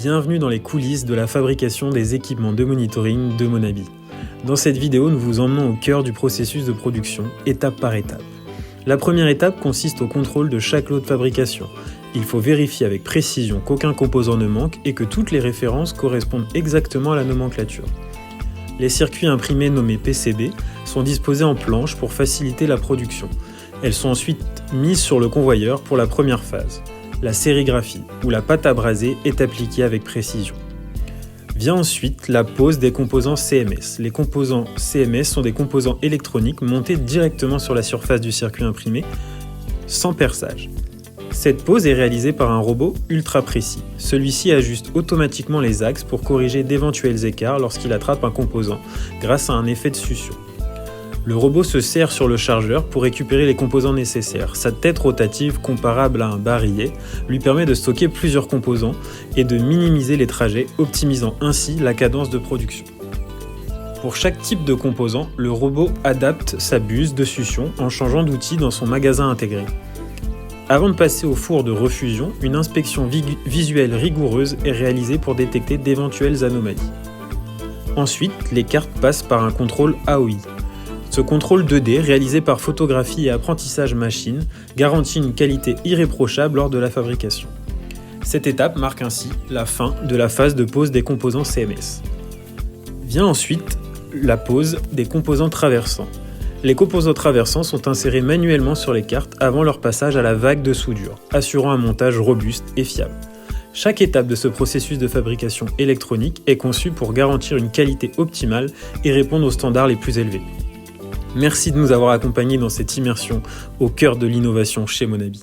Bienvenue dans les coulisses de la fabrication des équipements de monitoring de Monabi. Dans cette vidéo, nous vous emmenons au cœur du processus de production, étape par étape. La première étape consiste au contrôle de chaque lot de fabrication. Il faut vérifier avec précision qu'aucun composant ne manque et que toutes les références correspondent exactement à la nomenclature. Les circuits imprimés nommés PCB sont disposés en planches pour faciliter la production. Elles sont ensuite mises sur le convoyeur pour la première phase. La sérigraphie, où la pâte à braser est appliquée avec précision. Vient ensuite la pose des composants CMS. Les composants CMS sont des composants électroniques montés directement sur la surface du circuit imprimé, sans perçage. Cette pose est réalisée par un robot ultra précis. Celui-ci ajuste automatiquement les axes pour corriger d'éventuels écarts lorsqu'il attrape un composant, grâce à un effet de succion. Le robot se serre sur le chargeur pour récupérer les composants nécessaires. Sa tête rotative, comparable à un barillet, lui permet de stocker plusieurs composants et de minimiser les trajets, optimisant ainsi la cadence de production. Pour chaque type de composant, le robot adapte sa buse de succion en changeant d'outil dans son magasin intégré. Avant de passer au four de refusion, une inspection visuelle rigoureuse est réalisée pour détecter d'éventuelles anomalies. Ensuite, les cartes passent par un contrôle AOI. Ce contrôle 2D, réalisé par photographie et apprentissage machine, garantit une qualité irréprochable lors de la fabrication. Cette étape marque ainsi la fin de la phase de pose des composants CMS. Vient ensuite la pose des composants traversants. Les composants traversants sont insérés manuellement sur les cartes avant leur passage à la vague de soudure, assurant un montage robuste et fiable. Chaque étape de ce processus de fabrication électronique est conçue pour garantir une qualité optimale et répondre aux standards les plus élevés. Merci de nous avoir accompagnés dans cette immersion au cœur de l'innovation chez Monabi.